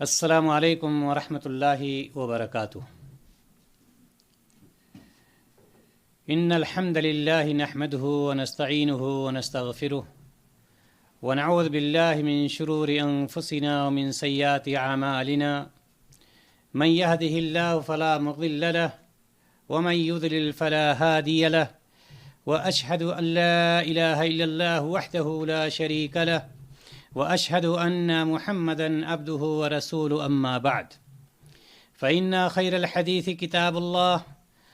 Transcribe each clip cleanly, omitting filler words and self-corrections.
السلام علیکم ورحمۃ اللہ وبرکاتہ۔ ان الحمد للہ نحمده ونستعینه ونستغفره ونعوذ باللہ من شرور انفسنا ومن سیئات اعمالنا من يهده الله فلا مضل له ومن يضلل فلا هادي له واشهد ان لا اله الا الله وحده لا شريك له وأشهد أن محمدًا عبده ورسوله أما بعد فإن خير الحديث كتاب الله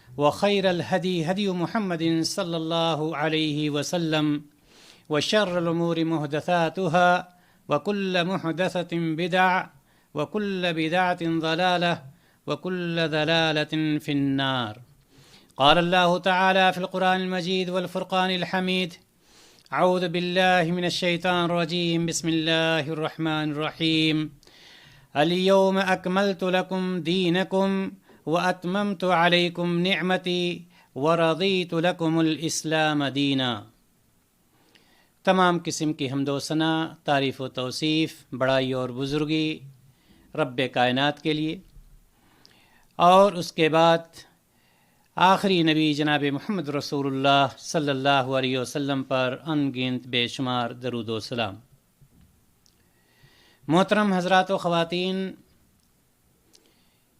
وخير الهدي هدي محمد صلى الله عليه وسلم وشر الأمور محدثاتها وكل محدثة بدعة وكل بدعة ضلالة وكل ضلالة في النار. قال الله تعالى في القرآن المجيد والفرقان الحميد: اعوذ باللہ من الشیطان الرجیم، بسم اللہ الرحمن الرحیم۔ اليوم اکملت لکم دینکم واتممت علیکم نعمتی ورضیت لکم الاسلام دینا۔ تمام قسم کی حمد و ثنا، تعریف و توصیف، بڑائی اور بزرگی رب کائنات کے لیے، اور اس کے بعد آخری نبی جناب محمد رسول اللہ صلی اللہ علیہ وسلم پر ان گنت بے شمار درود و سلام۔ محترم حضرات و خواتین،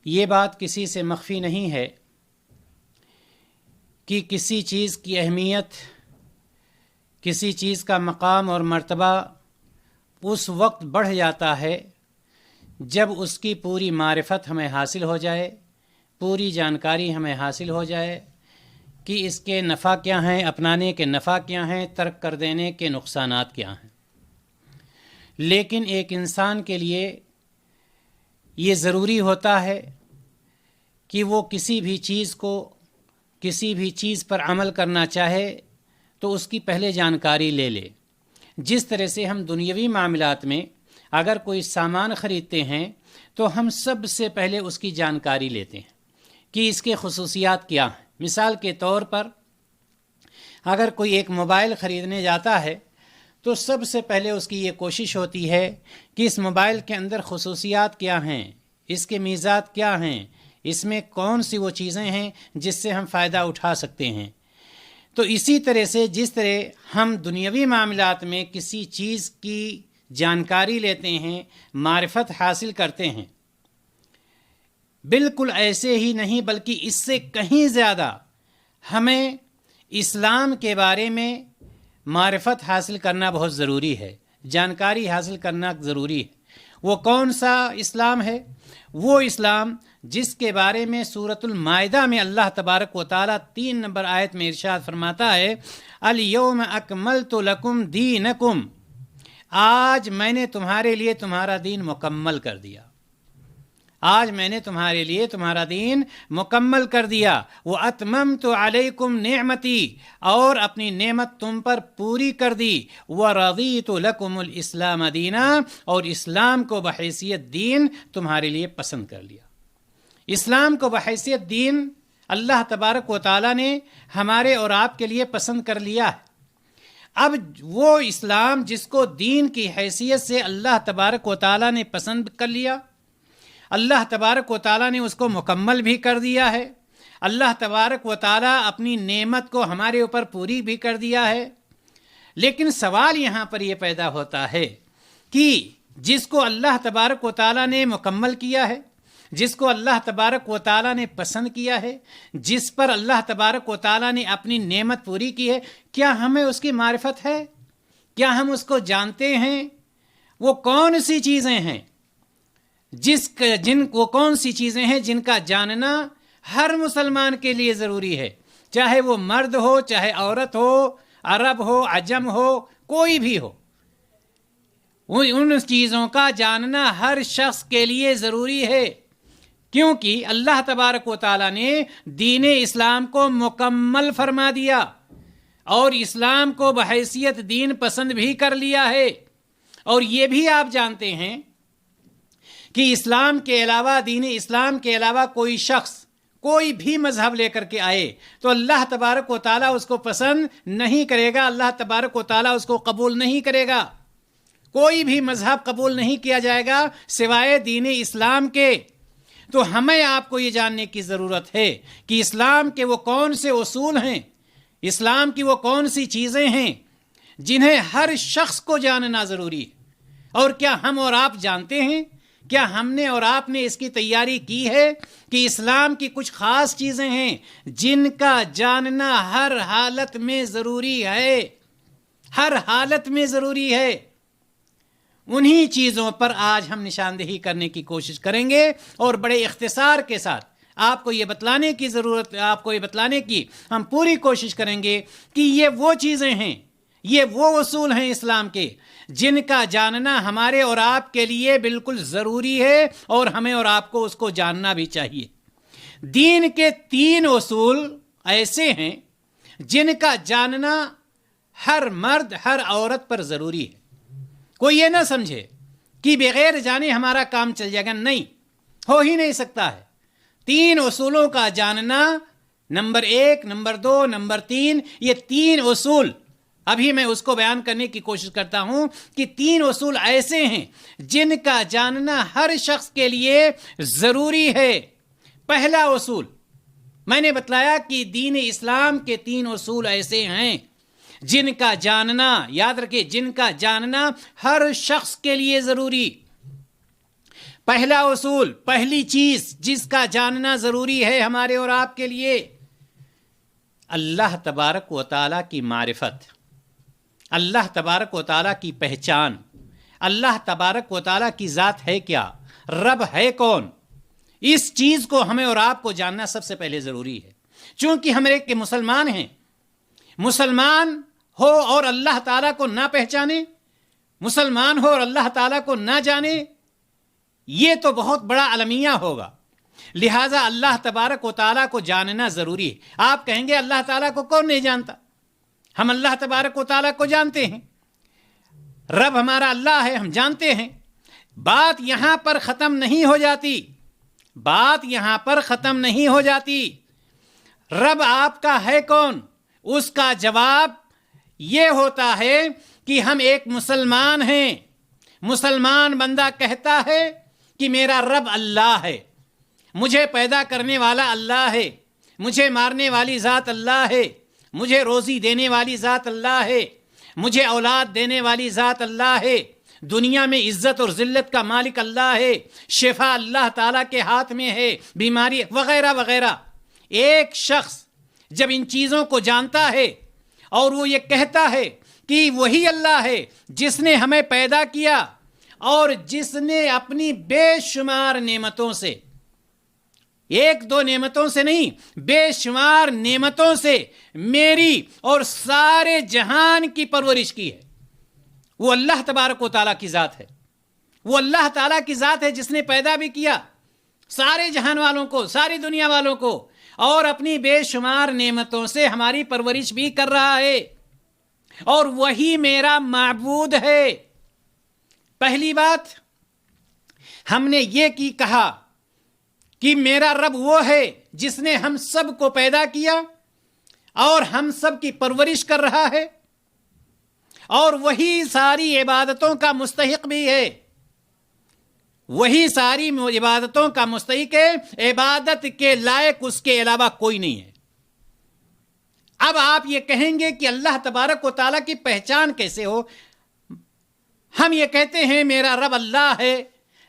یہ بات کسی سے مخفی نہیں ہے کہ کسی چیز کی اہمیت، کسی چیز کا مقام اور مرتبہ اس وقت بڑھ جاتا ہے جب اس کی پوری معرفت ہمیں حاصل ہو جائے، پوری جانکاری ہمیں حاصل ہو جائے کہ اس کے نفع کیا ہیں، اپنانے کے نفع کیا ہیں، ترک کر دینے کے نقصانات کیا ہیں۔ لیکن ایک انسان کے لیے یہ ضروری ہوتا ہے کہ وہ کسی بھی چیز پر عمل کرنا چاہے تو اس کی پہلے جانکاری لے لے۔ جس طرح سے ہم دنیاوی معاملات میں اگر کوئی سامان خریدتے ہیں تو ہم سب سے پہلے اس کی جانکاری لیتے ہیں کہ اس کے خصوصیات کیا ہیں۔ مثال کے طور پر اگر کوئی ایک موبائل خریدنے جاتا ہے تو سب سے پہلے اس کی یہ کوشش ہوتی ہے کہ اس موبائل کے اندر خصوصیات کیا ہیں، اس کے میزات کیا ہیں، اس میں کون سی وہ چیزیں ہیں جس سے ہم فائدہ اٹھا سکتے ہیں۔ تو اسی طرح سے جس طرح ہم دنیاوی معاملات میں کسی چیز کی جانکاری لیتے ہیں، معرفت حاصل کرتے ہیں، بالکل ایسے ہی نہیں بلکہ اس سے کہیں زیادہ ہمیں اسلام کے بارے میں معرفت حاصل کرنا بہت ضروری ہے، جانکاری حاصل کرنا ضروری ہے۔ وہ کون سا اسلام ہے؟ وہ اسلام جس کے بارے میں سورۃ المائدہ میں اللہ تبارک و تعالیٰ 3 نمبر آیت میں ارشاد فرماتا ہے: الیوم اکملت لکم دینکم، آج میں نے تمہارے لیے تمہارا دین مکمل کر دیا، آج میں نے تمہارے لیے تمہارا دین مکمل کر دیا۔ وَأَتْمَمْتُ عَلَيْكُمْ نِعْمَتِي، اور اپنی نعمت تم پر پوری کر دی۔ وَرَضِيتُ لَكُمُ الْإِسْلَامَ دِينًا، اور اسلام کو بحیثیت دین تمہارے لیے پسند کر لیا۔ اسلام کو بحیثیت دین اللہ تبارک و تعالیٰ نے ہمارے اور آپ کے لیے پسند کر لیا ہے۔ اب وہ اسلام جس کو دین کی حیثیت سے اللہ تبارک و تعالیٰ نے پسند کر لیا، اللہ تبارک و تعالیٰ نے اس کو مکمل بھی کر دیا ہے، اللہ تبارک و تعالیٰ اپنی نعمت کو ہمارے اوپر پوری بھی کر دیا ہے، لیکن سوال یہاں پر یہ پیدا ہوتا ہے کہ جس کو اللہ تبارک و تعالیٰ نے مکمل کیا ہے، جس کو اللہ تبارک و تعالیٰ نے پسند کیا ہے، جس پر اللہ تبارک و تعالیٰ نے اپنی نعمت پوری کی ہے، کیا ہمیں اس کی معرفت ہے؟ کیا ہم اس کو جانتے ہیں؟ وہ کون سی چیزیں ہیں کون سی چیزیں ہیں جن کا جاننا ہر مسلمان کے لیے ضروری ہے، چاہے وہ مرد ہو، چاہے عورت ہو، عرب ہو، عجم ہو، کوئی بھی ہو، ان چیزوں کا جاننا ہر شخص کے لیے ضروری ہے، کیونکہ اللہ تبارک و تعالیٰ نے دین اسلام کو مکمل فرما دیا اور اسلام کو بحیثیت دین پسند بھی کر لیا ہے۔ اور یہ بھی آپ جانتے ہیں کہ اسلام کے علاوہ، دین اسلام کے علاوہ کوئی شخص کوئی بھی مذہب لے کر کے آئے تو اللہ تبارک و تعالیٰ اس کو پسند نہیں کرے گا، اللہ تبارک و تعالیٰ اس کو قبول نہیں کرے گا۔ کوئی بھی مذہب قبول نہیں کیا جائے گا سوائے دین اسلام کے۔ تو ہمیں آپ کو یہ جاننے کی ضرورت ہے کہ اسلام کے وہ کون سے اصول ہیں، اسلام کی وہ کون سی چیزیں ہیں جنہیں ہر شخص کو جاننا ضروری ہے۔ اور کیا ہم اور آپ جانتے ہیں؟ کیا ہم نے اور آپ نے اس کی تیاری کی ہے کہ اسلام کی کچھ خاص چیزیں ہیں جن کا جاننا ہر حالت میں ضروری ہے، ہر حالت میں ضروری ہے؟ انہی چیزوں پر آج ہم نشاندہی کرنے کی کوشش کریں گے، اور بڑے اختصار کے ساتھ آپ کو یہ بتلانے کی ضرورت، آپ کو یہ بتلانے کی ہم پوری کوشش کریں گے کہ یہ وہ چیزیں ہیں، یہ وہ اصول ہیں اسلام کے جن کا جاننا ہمارے اور آپ کے لیے بالکل ضروری ہے، اور ہمیں اور آپ کو اس کو جاننا بھی چاہیے۔ دین کے 3 اصول ایسے ہیں جن کا جاننا ہر مرد ہر عورت پر ضروری ہے۔ کوئی یہ نہ سمجھے کہ بغیر جانے ہمارا کام چل جائے گا، نہیں، ہو ہی نہیں سکتا ہے۔ 3 اصولوں کا جاننا، نمبر 1، نمبر 2، نمبر 3، یہ 3 اصول ابھی میں اس کو بیان کرنے کی کوشش کرتا ہوں کہ 3 اصول ایسے ہیں جن کا جاننا ہر شخص کے لیے ضروری ہے۔ پہلا اصول میں نے بتلایا کہ دین اسلام کے 3 اصول ایسے ہیں جن کا جاننا، یاد رکھیں، جن کا جاننا ہر شخص کے لیے ضروری۔ پہلا اصول، پہلی چیز جس کا جاننا ضروری ہے ہمارے اور آپ کے لیے، اللہ تبارک و تعالیٰ کی معرفت، اللہ تبارک و تعالیٰ کی پہچان، اللہ تبارک و تعالیٰ کی ذات ہے کیا، رب ہے کون، اس چیز کو ہمیں اور آپ کو جاننا سب سے پہلے ضروری ہے۔ چونکہ ہم ایک مسلمان ہیں، مسلمان ہو اور اللہ تعالیٰ کو نہ پہچانے، مسلمان ہو اور اللہ تعالیٰ کو نہ جانے، یہ تو بہت بڑا المیہ ہوگا۔ لہٰذا اللہ تبارک و تعالیٰ کو جاننا ضروری ہے۔ آپ کہیں گے اللہ تعالیٰ کو کون نہیں جانتا؟ ہم اللہ تبارک و تعالیٰ کو جانتے ہیں، رب ہمارا اللہ ہے، ہم جانتے ہیں۔ بات یہاں پر ختم نہیں ہو جاتی، بات یہاں پر ختم نہیں ہو جاتی۔ رب آپ کا ہے کون؟ اس کا جواب یہ ہوتا ہے کہ ہم ایک مسلمان ہیں۔ مسلمان بندہ کہتا ہے کہ میرا رب اللہ ہے، مجھے پیدا کرنے والا اللہ ہے، مجھے مارنے والی ذات اللہ ہے، مجھے روزی دینے والی ذات اللہ ہے، مجھے اولاد دینے والی ذات اللہ ہے، دنیا میں عزت اور ذلت کا مالک اللہ ہے، شفا اللہ تعالیٰ کے ہاتھ میں ہے، بیماری وغیرہ وغیرہ۔ ایک شخص جب ان چیزوں کو جانتا ہے اور وہ یہ کہتا ہے کہ وہی اللہ ہے جس نے ہمیں پیدا کیا اور جس نے اپنی بے شمار نعمتوں سے، 1-2 نعمتوں سے نہیں، بے شمار نعمتوں سے میری اور سارے جہان کی پرورش کی ہے، وہ اللہ تبارک و تعالیٰ کی ذات ہے۔ وہ اللہ تعالیٰ کی ذات ہے جس نے پیدا بھی کیا سارے جہان والوں کو، ساری دنیا والوں کو، اور اپنی بے شمار نعمتوں سے ہماری پرورش بھی کر رہا ہے، اور وہی میرا معبود ہے۔ پہلی بات ہم نے یہ کی کہا کہ میرا رب وہ ہے جس نے ہم سب کو پیدا کیا اور ہم سب کی پرورش کر رہا ہے، اور وہی ساری عبادتوں کا مستحق بھی ہے، وہی ساری عبادتوں کا مستحق ہے، عبادت کے لائق اس کے علاوہ کوئی نہیں ہے۔ اب آپ یہ کہیں گے کہ اللہ تبارک و تعالیٰ کی پہچان کیسے ہو؟ ہم یہ کہتے ہیں میرا رب اللہ ہے،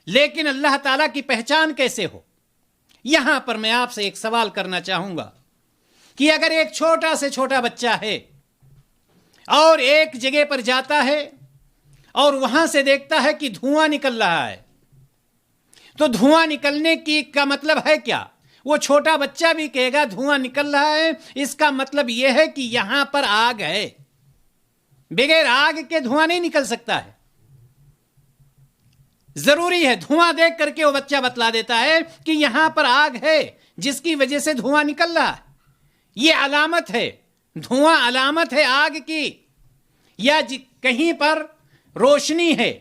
لیکن اللہ تعالیٰ کی پہچان کیسے ہو؟ یہاں پر میں آپ سے ایک سوال کرنا چاہوں گا کہ اگر ایک چھوٹا سے چھوٹا بچہ ہے اور ایک جگہ پر جاتا ہے اور وہاں سے دیکھتا ہے کہ دھواں نکل رہا ہے، تو دھواں نکلنے کی کا مطلب ہے کیا؟ وہ چھوٹا بچہ بھی کہے گا دھواں نکل رہا ہے، اس کا مطلب یہ ہے کہ یہاں پر آگ ہے، بغیر آگ کے دھواں نہیں نکل سکتا ہے۔ ضروری ہے دھواں دیکھ کر کے وہ بچہ بتلا دیتا ہے کہ یہاں پر آگ ہے جس کی وجہ سے دھواں نکل رہا ہے، یہ علامت ہے، دھواں علامت ہے آگ کی۔ یا کہیں پر روشنی ہے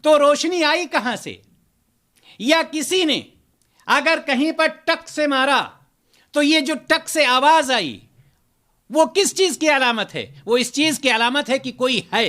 تو روشنی آئی کہاں سے؟ یا کسی نے اگر کہیں پر ٹک سے مارا تو یہ جو ٹک سے آواز آئی وہ کس چیز کی علامت ہے؟ وہ اس چیز کی علامت ہے کہ کوئی ہے۔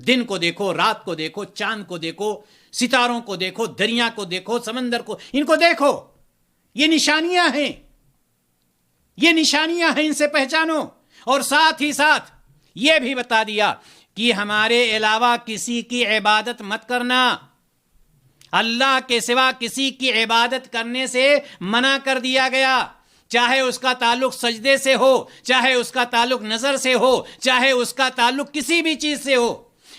دن کو دیکھو، رات کو دیکھو، چاند کو دیکھو، ستاروں کو دیکھو، دریا کو دیکھو، سمندر کو، ان کو دیکھو، یہ نشانیاں ہیں، یہ نشانیاں ہیں، ان سے پہچانو۔ اور ساتھ ہی ساتھ یہ بھی بتا دیا کہ ہمارے علاوہ کسی کی عبادت مت کرنا، اللہ کے سوا کسی کی عبادت کرنے سے منع کر دیا گیا، چاہے اس کا تعلق سجدے سے ہو، چاہے اس کا تعلق نظر سے ہو، چاہے اس کا تعلق کسی بھی چیز سے ہو۔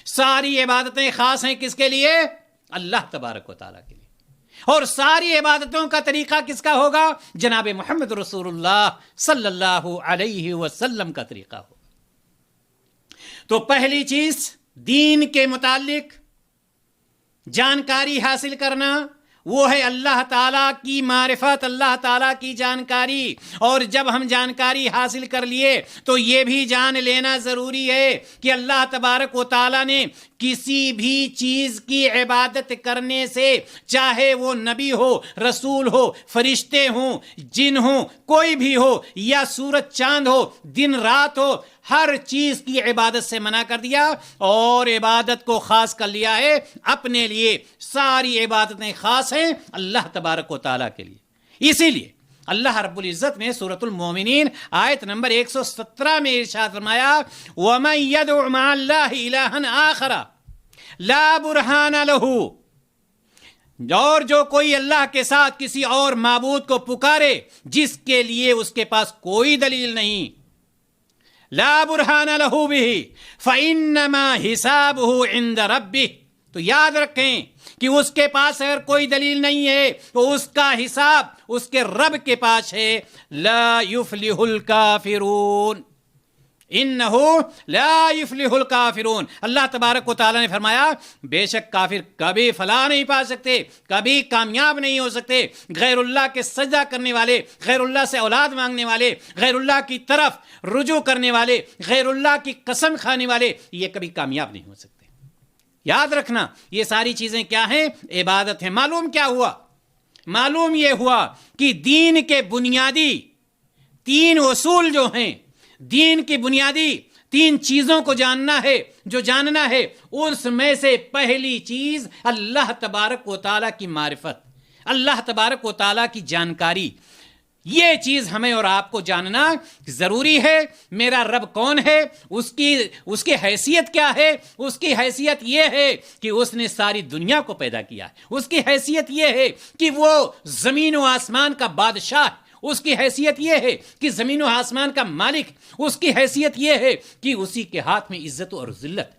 ساری عبادتیں خاص ہیں کس کے لیے؟ اللہ تبارک و تعالیٰ کے لیے۔ اور ساری عبادتوں کا طریقہ کس کا ہوگا؟ جناب محمد رسول اللہ صلی اللہ علیہ وسلم کا طریقہ ہوگا۔ تو پہلی چیز دین کے متعلق جانکاری حاصل کرنا، وہ ہے اللہ تعالیٰ کی معرفت، اللہ تعالیٰ کی جانکاری۔ اور جب ہم جانکاری حاصل کر لیے تو یہ بھی جان لینا ضروری ہے کہ اللہ تبارک و تعالیٰ نے کسی بھی چیز کی عبادت کرنے سے، چاہے وہ نبی ہو، رسول ہو، فرشتے ہوں، جن ہوں، کوئی بھی ہو، یا سورج چاند ہو، دن رات ہو، ہر چیز کی عبادت سے منع کر دیا اور عبادت کو خاص کر لیا ہے اپنے لیے۔ ساری عبادتیں خاص ہیں اللہ تبارک و تعالیٰ کے لیے۔ اسی لیے اللہ رب العزت نے سورۃ المومنین آیت نمبر 117 میں ارشاد فرمایا وَمَن يَدْعُ مَعَ اللَّهِ إِلَٰهًا آخَرَ لَا بُرْهَانَ لَهُ، اور جو کوئی اللہ کے ساتھ کسی اور معبود کو پکارے جس کے لیے اس کے پاس کوئی دلیل نہیں، لا برہان لہ بہ فإنما حسابہ عند ربہ، تو یاد رکھیں کہ اس کے پاس اگر کوئی دلیل نہیں ہے تو اس کا حساب اس کے رب کے پاس ہے۔ لا یفلح الکافرون، انہ لا یفلح الکافرون، اللہ تبارک و تعالیٰ نے فرمایا بے شک کافر کبھی فلاح نہیں پا سکتے، کبھی کامیاب نہیں ہو سکتے۔ غیر اللہ کے سجدہ کرنے والے، غیر اللہ سے اولاد مانگنے والے، غیر اللہ کی طرف رجوع کرنے والے، غیر اللہ کی قسم کھانے والے، یہ کبھی کامیاب نہیں ہو سکتے۔ یاد رکھنا یہ ساری چیزیں کیا ہیں؟ عبادت ہیں۔ معلوم کیا ہوا؟ معلوم یہ ہوا کہ دین کے بنیادی 3 اصول جو ہیں، دین کی بنیادی 3 چیزوں کو جاننا ہے، جو جاننا ہے اس میں سے پہلی چیز اللہ تبارک و تعالیٰ کی معرفت، اللہ تبارک و تعالیٰ کی جانکاری۔ یہ چیز ہمیں اور آپ کو جاننا ضروری ہے۔ میرا رب کون ہے، اس کی حیثیت کیا ہے؟ اس کی حیثیت یہ ہے کہ اس نے ساری دنیا کو پیدا کیا ہے۔ اس کی حیثیت یہ ہے کہ وہ زمین و آسمان کا بادشاہ ہے۔ اس کی حیثیت یہ ہے کہ زمین و آسمان کا مالک۔ اس کی حیثیت یہ ہے کہ اسی کے ہاتھ میں عزت اور ذلت۔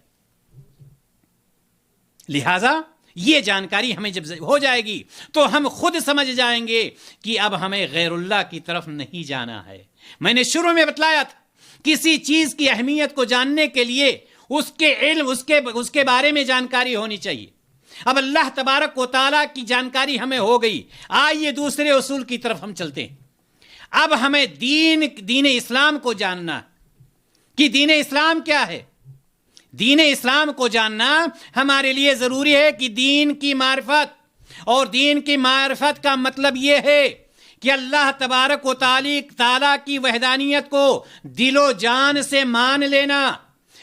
لہذا یہ جانکاری ہمیں جب ہو جائے گی تو ہم خود سمجھ جائیں گے کہ اب ہمیں غیر اللہ کی طرف نہیں جانا ہے۔ میں نے شروع میں بتلایا تھا کسی چیز کی اہمیت کو جاننے کے لیے اس کے علم، اس کے بارے میں جانکاری ہونی چاہیے۔ اب اللہ تبارک و تعالیٰ کی جانکاری ہمیں ہو گئی، آئیے دوسرے اصول کی طرف ہم چلتے ہیں۔ اب ہمیں دین اسلام کو جاننا کہ دین اسلام کیا ہے۔ دین اسلام کو جاننا ہمارے لیے ضروری ہے کہ دین کی معرفت، اور دین کی معرفت کا مطلب یہ ہے کہ اللہ تبارک و تعالیٰ کی وحدانیت کو دل و جان سے مان لینا،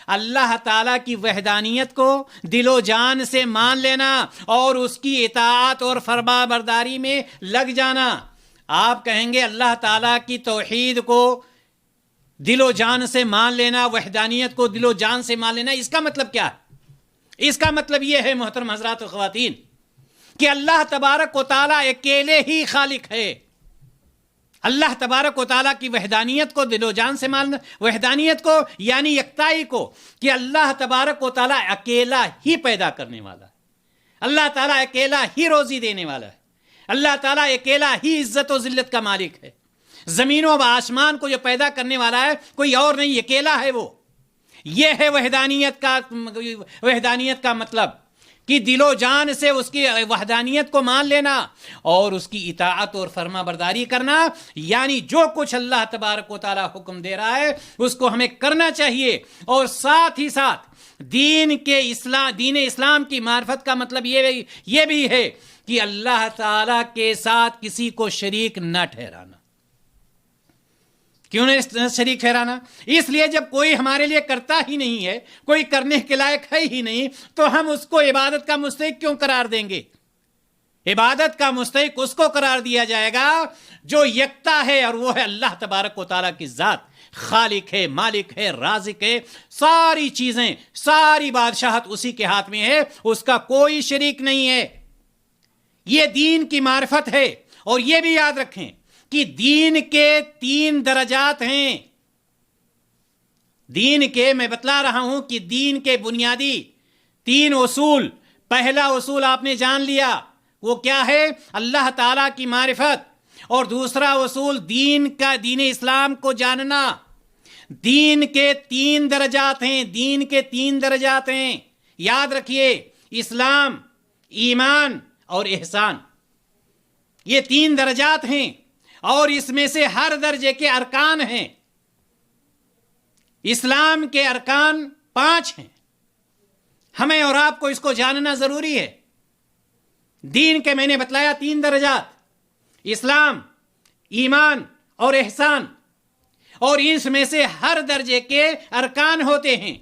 اللہ تعالیٰ کی وحدانیت کو دل و جان سے مان لینا اور اس کی اطاعت اور فرما برداری میں لگ جانا۔ آپ کہیں گے اللہ تعالیٰ کی توحید کو دل و جان سے مان لینا، وحدانیت کو دل و جان سے مان لینا، اس کا مطلب کیا ہے؟ اس کا مطلب یہ ہے محترم حضرات و خواتین کہ اللہ تبارک و تعالیٰ اکیلے ہی خالق ہے۔ اللہ تبارک و تعالیٰ کی وحدانیت کو دل و جان سے ماننا، وحدانیت کو یعنی یکتائی کو، کہ اللہ تبارک و تعالیٰ اکیلا ہی پیدا کرنے والا ہے، اللہ تعالیٰ اکیلا ہی روزی دینے والا ہے، اللہ تعالیٰ اکیلا ہی عزت و ذلت کا مالک ہے۔ زمین و آسمان کو جو پیدا کرنے والا ہے کوئی اور نہیں، اکیلا ہے وہ۔ یہ ہے وحدانیت کا مطلب کہ دل و جان سے اس کی وحدانیت کو مان لینا اور اس کی اطاعت اور فرما برداری کرنا، یعنی جو کچھ اللہ تبارک و تعالیٰ حکم دے رہا ہے اس کو ہمیں کرنا چاہیے۔ اور ساتھ ہی ساتھ دین اسلام کی معرفت کا مطلب یہ بھی ہے کہ اللہ تعالیٰ کے ساتھ کسی کو شریک نہ ٹھہرانا۔ کیوں نہیں شریک ٹھہرانا؟ اس لیے جب کوئی ہمارے لیے کرتا ہی نہیں ہے، کوئی کرنے کے لائق ہے ہی نہیں، تو ہم اس کو عبادت کا مستحق کیوں قرار دیں گے؟ عبادت کا مستحق اس کو قرار دیا جائے گا جو یکتا ہے، اور وہ ہے اللہ تبارک و تعالیٰ کی ذات۔ خالق ہے، مالک ہے، رازق ہے، ساری چیزیں، ساری بادشاہت اسی کے ہاتھ میں ہے، اس کا کوئی شریک نہیں ہے۔ یہ دین کی معرفت ہے، اور یہ بھی یاد رکھیں کہ دین کے 3 درجات ہیں۔ دین کے، میں بتلا رہا ہوں کہ دین کے بنیادی 3 اصول۔ پہلا اصول آپ نے جان لیا، وہ کیا ہے؟ اللہ تعالیٰ کی معرفت۔ اور دوسرا اصول دین اسلام کو جاننا۔ دین کے 3 درجات ہیں، دین کے 3 درجات ہیں، یاد رکھیے، اسلام، ایمان اور احسان۔ یہ 3 درجات ہیں، اور اس میں سے ہر درجے کے ارکان ہیں۔ اسلام کے ارکان 5 ہیں، ہمیں اور آپ کو اس کو جاننا ضروری ہے۔ دین کے میں نے بتلایا 3 درجات، اسلام، ایمان اور احسان، اور اس میں سے ہر درجے کے ارکان ہوتے ہیں۔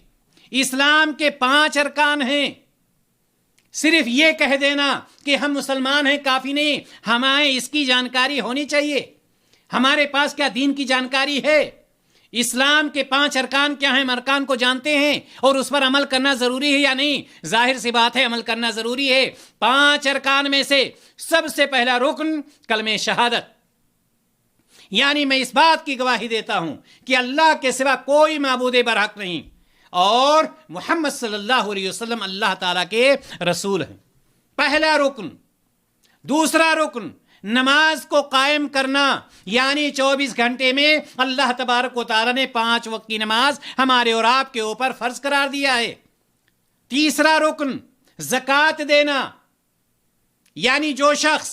اسلام کے 5 ارکان ہیں۔ صرف یہ کہہ دینا کہ ہم مسلمان ہیں کافی نہیں، ہمیں اس کی جانکاری ہونی چاہیے۔ ہمارے پاس کیا دین کی جانکاری ہے؟ اسلام کے 5 ارکان کیا ہیں؟ ہم ارکان کو جانتے ہیں، اور اس پر عمل کرنا ضروری ہے یا نہیں؟ ظاہر سی بات ہے، عمل کرنا ضروری ہے۔ 5 ارکان میں سے سب سے پہلا رکن کلمہ شہادت، یعنی میں اس بات کی گواہی دیتا ہوں کہ اللہ کے سوا کوئی معبود برحق نہیں، اور محمد صلی اللہ علیہ وسلم اللہ تعالیٰ کے رسول ہیں۔ پہلا رکن۔ دوسرا رکن، نماز کو قائم کرنا، یعنی 24 گھنٹے میں اللہ تبارک و تعالیٰ نے 5 وقت کی نماز ہمارے اور آپ کے اوپر فرض قرار دیا ہے۔ تیسرا رکن، زکوٰۃ دینا، یعنی جو شخص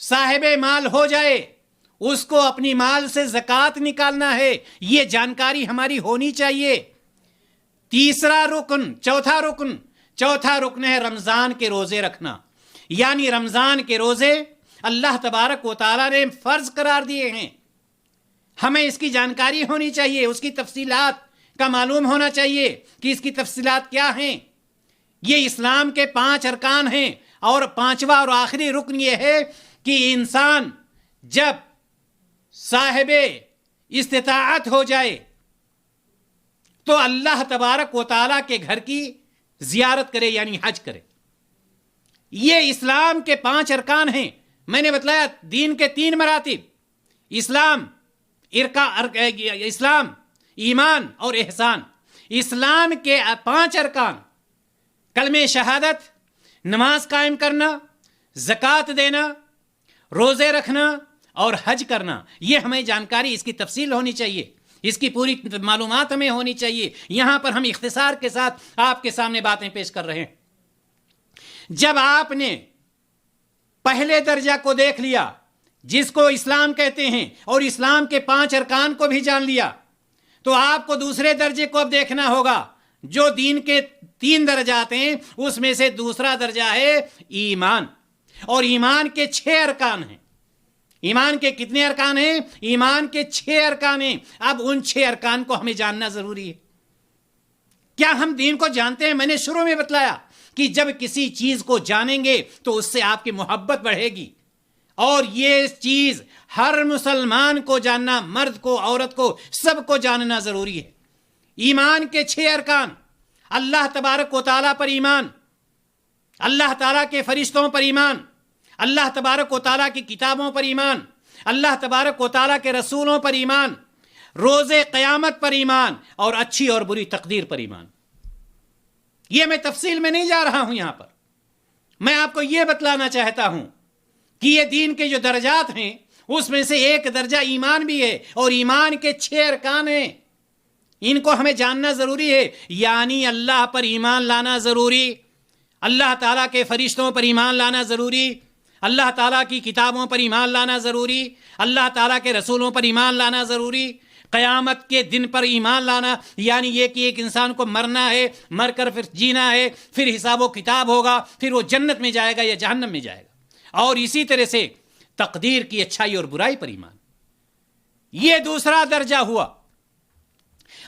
صاحب مال ہو جائے اس کو اپنی مال سے زکوٰۃ نکالنا ہے، یہ جانکاری ہماری ہونی چاہیے۔ تیسرا رکن، چوتھا رکن ہے رمضان کے روزے رکھنا، یعنی رمضان کے روزے اللہ تبارک و تعالیٰ نے فرض قرار دیے ہیں، ہمیں اس کی جانکاری ہونی چاہیے، اس کی تفصیلات کا معلوم ہونا چاہیے کہ اس کی تفصیلات کیا ہیں۔ یہ اسلام کے 5 ارکان ہیں، اور 5واں اور آخری رکن یہ ہے کہ انسان جب صاحب استطاعت ہو جائے تو اللہ تبارک و تعالیٰ کے گھر کی زیارت کرے، یعنی حج کرے۔ یہ اسلام کے 5 ارکان ہیں۔ میں نے بتلایا دین کے 3 مراتب، اسلام، ایمان اور احسان۔ اسلام کے 5 ارکان، کلمہ شہادت، نماز قائم کرنا، زکوٰۃ دینا، روزے رکھنا اور حج کرنا، یہ ہمیں جانکاری، اس کی تفصیل ہونی چاہیے، اس کی پوری معلومات ہمیں ہونی چاہیے۔ یہاں پر ہم اختصار کے ساتھ آپ کے سامنے باتیں پیش کر رہے ہیں۔ جب آپ نے پہلے درجہ کو دیکھ لیا جس کو اسلام کہتے ہیں، اور اسلام کے 5 ارکان کو بھی جان لیا، تو آپ کو دوسرے درجے کو اب دیکھنا ہوگا، جو دین کے 3 درجات ہیں اس میں سے دوسرا درجہ ہے ایمان، اور ایمان کے 6 ارکان ہیں۔ ایمان کے کتنے ارکان ہیں؟ ایمان کے 6 ارکان ہیں۔ اب ان 6 ارکان کو ہمیں جاننا ضروری ہے۔ کیا ہم دین کو جانتے ہیں؟ میں نے شروع میں بتلایا کہ جب کسی چیز کو جانیں گے تو اس سے آپ کی محبت بڑھے گی، اور یہ چیز ہر مسلمان کو جاننا، مرد کو، عورت کو، سب کو جاننا ضروری ہے۔ ایمان کے 6 ارکان، اللہ تبارک و تعالیٰ پر ایمان، اللہ تعالیٰ کے فرشتوں پر ایمان، اللہ تبارک و تعالیٰ کی کتابوں پر ایمان، اللہ تبارک و تعالیٰ کے رسولوں پر ایمان، روز قیامت پر ایمان، اور اچھی اور بری تقدیر پر ایمان۔ یہ میں تفصیل میں نہیں جا رہا ہوں، یہاں پر میں آپ کو یہ بتلانا چاہتا ہوں کہ یہ دین کے جو درجات ہیں اس میں سے ایک درجہ ایمان بھی ہے، اور ایمان کے 6 ارکان ہیں، ان کو ہمیں جاننا ضروری ہے۔ یعنی اللہ پر ایمان لانا ضروری، اللہ تعالیٰ کے فرشتوں پر ایمان لانا ضروری، اللہ تعالیٰ کی کتابوں پر ایمان لانا ضروری، اللہ تعالیٰ کے رسولوں پر ایمان لانا ضروری، قیامت کے دن پر ایمان لانا، یعنی یہ کہ ایک انسان کو مرنا ہے، مر کر پھر جینا ہے، پھر حساب و کتاب ہوگا، پھر وہ جنت میں جائے گا یا جہنم میں جائے گا، اور اسی طرح سے تقدیر کی اچھائی اور برائی پر ایمان۔ یہ دوسرا درجہ ہوا.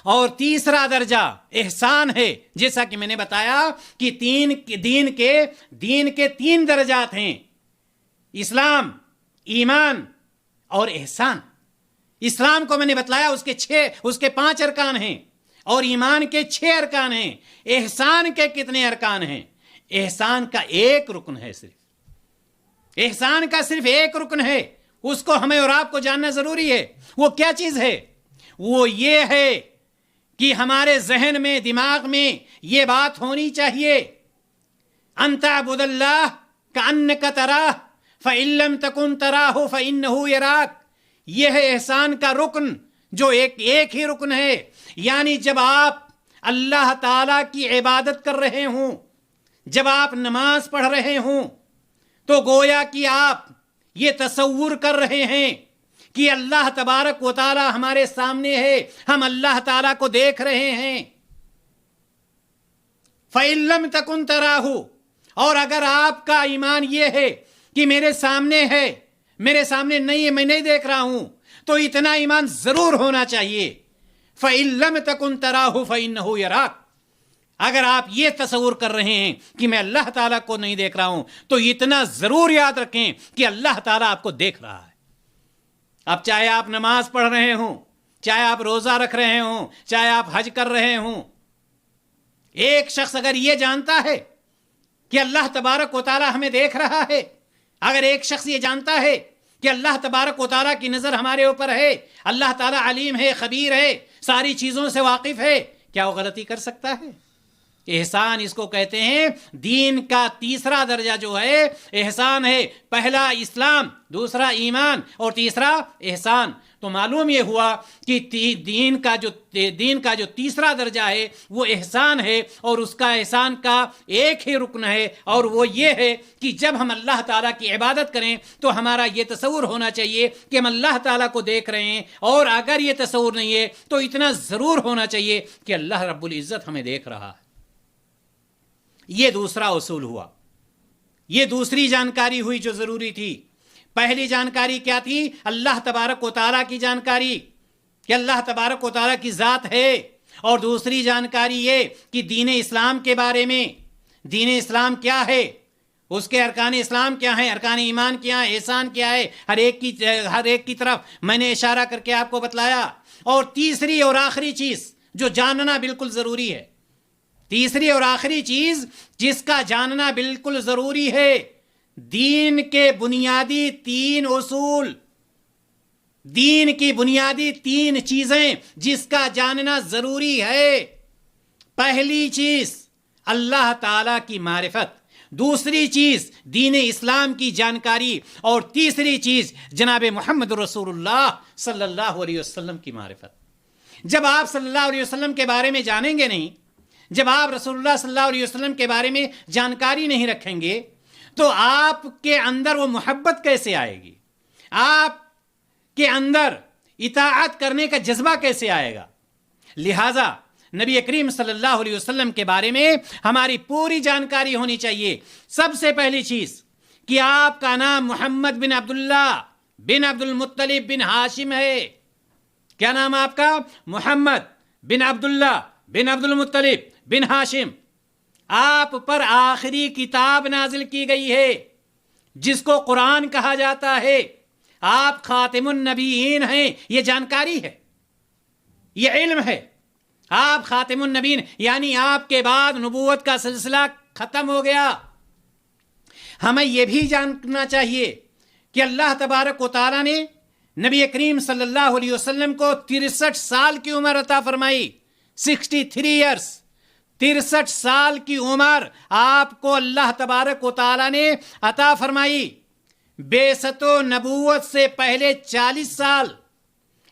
اور تیسرا درجہ احسان ہے. جیسا کہ میں نے بتایا کہ دین کے 3 درجات ہیں: اسلام، ایمان اور احسان. اسلام کو میں نے بتلایا اس کے 5 ارکان ہیں، اور ایمان کے 6 ارکان ہیں. احسان کے کتنے ارکان ہیں؟ احسان کا 1 رکن ہے. احسان کا صرف 1 رکن ہے. اس کو ہمیں اور آپ کو جاننا ضروری ہے. وہ کیا چیز ہے؟ وہ یہ ہے کہ ہمارے ذہن میں، دماغ میں یہ بات ہونی چاہیے: ان تعبد اللہ کأنک تراہ فإن لم تکن تراہ فإنہ یراک. یہ ہے احسان کا رکن، جو ایک ہی رکن ہے. یعنی جب آپ اللہ تعالی کی عبادت کر رہے ہوں، جب آپ نماز پڑھ رہے ہوں، تو گویا کہ آپ یہ تصور کر رہے ہیں کہ اللہ تبارک و تعالی ہمارے سامنے ہے، ہم اللہ تعالی کو دیکھ رہے ہیں. فَإِن لَمْ تَكُنْ تَرَاهُ. اور اگر آپ کا ایمان یہ ہے کہ میرے سامنے ہے، میرے سامنے نہیں ہے، میں نہیں دیکھ رہا ہوں، تو اتنا ایمان ضرور ہونا چاہیے: فَإِن لَمْ تَكُنْ تَرَاهُ فَإِنَّهُ يَرَاكَ. اگر آپ یہ تصور کر رہے ہیں کہ میں اللہ تعالیٰ کو نہیں دیکھ رہا ہوں، تو اتنا ضرور یاد رکھیں کہ اللہ تعالیٰ آپ کو دیکھ رہا ہے. اب چاہے آپ نماز پڑھ رہے ہوں، چاہے آپ روزہ رکھ رہے ہوں، چاہے آپ حج کر رہے ہوں، ایک شخص اگر یہ جانتا ہے کہ اللہ تبارک و تعالیٰ ہمیں دیکھ رہا ہے، اگر ایک شخص یہ جانتا ہے کہ اللہ تبارک و تعالیٰ کی نظر ہمارے اوپر ہے، اللہ تعالیٰ علیم ہے، خبیر ہے، ساری چیزوں سے واقف ہے، کیا وہ غلطی کر سکتا ہے؟ احسان اس کو کہتے ہیں. دین کا تیسرا درجہ جو ہے احسان ہے. پہلا اسلام، دوسرا ایمان اور تیسرا احسان. تو معلوم یہ ہوا کہ دین کا جو تیسرا درجہ ہے وہ احسان ہے، اور اس کا احسان کا 1 ہی رکن ہے، اور وہ یہ ہے کہ جب ہم اللہ تعالیٰ کی عبادت کریں تو ہمارا یہ تصور ہونا چاہیے کہ ہم اللہ تعالیٰ کو دیکھ رہے ہیں. اور اگر یہ تصور نہیں ہے تو اتنا ضرور ہونا چاہیے کہ اللہ رب العزت ہمیں دیکھ رہا ہے. یہ دوسرا اصول ہوا. یہ دوسری جانکاری ہوئی جو ضروری تھی. پہلی جانکاری کیا تھی؟ اللہ تبارک و تعالیٰ کی جانکاری کہ اللہ تبارک و تعالیٰ کی ذات ہے. اور دوسری جانکاری یہ کہ دین اسلام کے بارے میں، دین اسلام کیا ہے، اس کے ارکان اسلام کیا ہیں، ارکان ایمان کیا ہیں، احسان کیا ہے، ہر ایک کی طرف میں نے اشارہ کر کے آپ کو بتلایا. اور تیسری اور آخری چیز جو جاننا بالکل ضروری ہے، تیسری اور آخری چیز جس کا جاننا بالکل ضروری ہے، دین کے بنیادی 3 اصول، دین کی بنیادی 3 چیزیں جس کا جاننا ضروری ہے. پہلی چیز اللہ تعالی کی معرفت، دوسری چیز دین اسلام کی جانکاری، اور تیسری چیز جناب محمد رسول اللہ صلی اللہ علیہ وسلم کی معرفت. جب آپ صلی اللہ علیہ وسلم کے بارے میں جانیں گے نہیں، جب آپ رسول اللہ صلی اللہ علیہ وسلم کے بارے میں جانکاری نہیں رکھیں گے، تو آپ کے اندر وہ محبت کیسے آئے گی؟ آپ کے اندر اطاعت کرنے کا جذبہ کیسے آئے گا؟ لہٰذا نبی کریم صلی اللہ علیہ وسلم کے بارے میں ہماری پوری جانکاری ہونی چاہیے. سب سے پہلی چیز کہ آپ کا نام محمد بن عبداللہ بن عبد المطلب بن ہاشم ہے. کیا نام آپ کا؟ محمد بن عبداللہ بن عبد المطلب بن ہاشم. آپ پر آخری کتاب نازل کی گئی ہے جس کو قرآن کہا جاتا ہے. آپ خاتم النبیین ہیں، یہ جانکاری ہے، یہ علم ہے. آپ خاتم النبیین یعنی آپ کے بعد نبوت کا سلسلہ ختم ہو گیا. ہمیں یہ بھی جاننا چاہیے کہ اللہ تبارک و تعالیٰ نے نبی کریم صلی اللہ علیہ وسلم کو 63 سال کی عمر عطا فرمائی. 63 ایئرس، 63 سال کی عمر آپ کو اللہ تبارک و تعالیٰ نے عطا فرمائی. بعثت و نبوت سے پہلے 40 سال،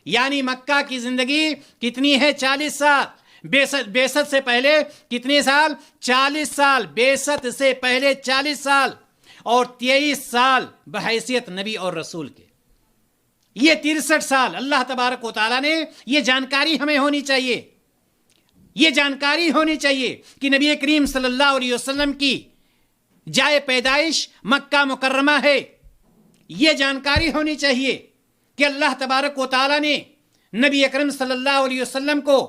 یعنی مکہ کی زندگی کتنی ہے؟ 40 سال. بعثت سے پہلے کتنے سال؟ 40 سال. بعثت سے پہلے 40 سال اور 23 سال بحیثیت نبی اور رسول کے. یہ 63 سال اللہ تبارک و تعالیٰ نے، یہ جانکاری ہمیں ہونی چاہیے. یہ جانکاری ہونی چاہیے کہ نبی کریم صلی اللہ علیہ وسلم کی جائے پیدائش مکہ مکرمہ ہے. یہ جانکاری ہونی چاہیے کہ اللہ تبارک و تعالیٰ نے نبی اکرم صلی اللہ علیہ وسلم کو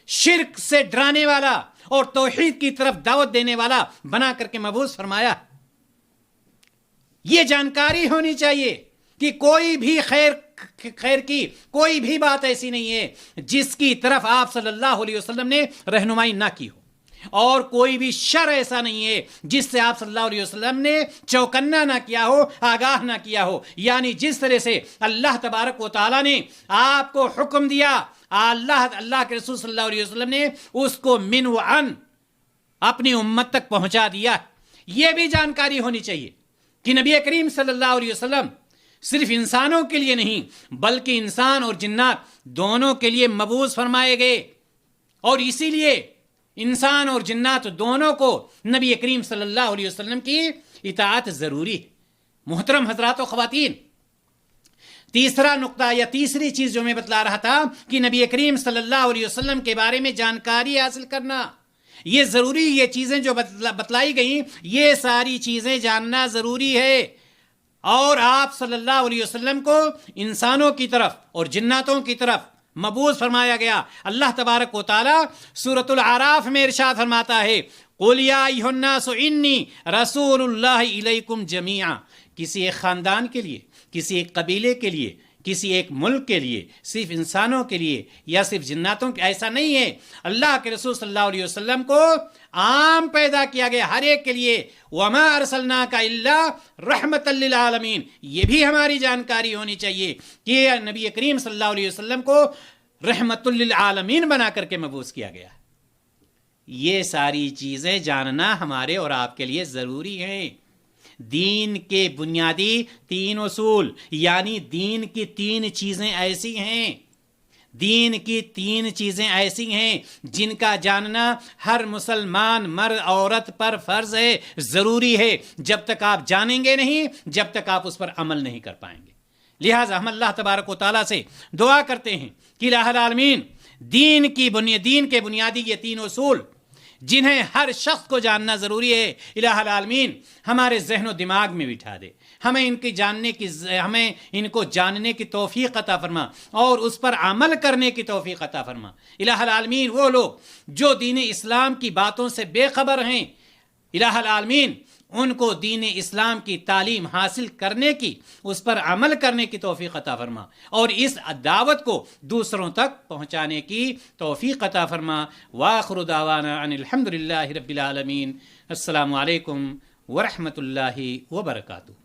شرک سے ڈرانے والا اور توحید کی طرف دعوت دینے والا بنا کر کے مبعوث فرمایا. یہ جانکاری ہونی چاہیے کہ کوئی بھی خیر کی کوئی بھی بات ایسی نہیں ہے جس کی طرف آپ صلی اللہ علیہ وسلم نے رہنمائی نہ کی ہو، اور کوئی بھی شر ایسا نہیں ہے جس سے آپ صلی اللہ علیہ وسلم نے چوکنا نہ کیا ہو، آگاہ نہ کیا ہو. یعنی جس طرح سے اللہ تبارک و تعالیٰ نے آپ کو حکم دیا، اللہ کے رسول صلی اللہ علیہ وسلم نے اس کو من و عن اپنی امت تک پہنچا دیا. یہ بھی جانکاری ہونی چاہیے کہ نبی کریم صلی اللہ علیہ وسلم صرف انسانوں کے لیے نہیں بلکہ انسان اور جنات دونوں کے لیے مبعوث فرمائے گئے، اور اسی لیے انسان اور جنات دونوں کو نبی کریم صلی اللہ علیہ وسلم کی اطاعت ضروری ہے. محترم حضرات و خواتین، تیسرا نقطہ یا تیسری چیز جو میں بتلا رہا تھا کہ نبی کریم صلی اللہ علیہ وسلم کے بارے میں جانکاری حاصل کرنا یہ ضروری. یہ چیزیں جو بتلائی گئیں یہ ساری چیزیں جاننا ضروری ہے. اور آپ صلی اللہ علیہ وسلم کو انسانوں کی طرف اور جناتوں کی طرف مبعوث فرمایا گیا. اللہ تبارک و تعالی سورۃ الاعراف میں ارشاد فرماتا ہے قُلْ يَا أَيُّهَا النَّاسُ إِنِّي رَسُولُ اللَّهِ إِلَيْكُمْ جَمِيعًا. کسی ایک خاندان کے لیے، کسی ایک قبیلے کے لیے، کسی ایک ملک کے لیے، صرف انسانوں کے لیے یا صرف جناتوں کے، ایسا نہیں ہے. اللہ کے رسول صلی اللہ علیہ وسلم کو عام پیدا کیا گیا، ہر ایک کے لیے. وَمَا أَرْسَلْنَاكَ إِلَّا رَحْمَةً لِّلْعَالَمِينَ. یہ بھی ہماری جانکاری ہونی چاہیے کہ نبی کریم صلی اللہ علیہ وسلم کو رحمت للعالمین بنا کر کے مبعوث کیا گیا. یہ ساری چیزیں جاننا ہمارے اور آپ کے لیے ضروری ہیں. دین کے بنیادی 3 اصول، یعنی دین کی 3 چیزیں ایسی ہیں، دین کی 3 چیزیں ایسی ہیں جن کا جاننا ہر مسلمان مرد عورت پر فرض ہے، ضروری ہے. جب تک آپ جانیں گے نہیں، جب تک آپ اس پر عمل نہیں کر پائیں گے. لہٰذا ہم اللہ تبارک و تعالیٰ سے دعا کرتے ہیں کہ الہ العالمین دین کے بنیادی یہ 3 اصول جنہیں ہر شخص کو جاننا ضروری ہے، الہ العالمین ہمارے ذہن و دماغ میں بٹھا دے. ہمیں ان کو جاننے کی توفیق عطا فرما اور اس پر عمل کرنے کی توفیق عطا فرما. الہ العالمین وہ لوگ جو دین اسلام کی باتوں سے بے خبر ہیں، الہ العالمین ان کو دین اسلام کی تعلیم حاصل کرنے کی، اس پر عمل کرنے کی توفیق عطا فرما اور اس دعوت کو دوسروں تک پہنچانے کی توفیق عطا فرما. وآخر دعوانا ان الحمدللہ رب العالمین. السلام علیکم ورحمۃ اللہ وبرکاتہ.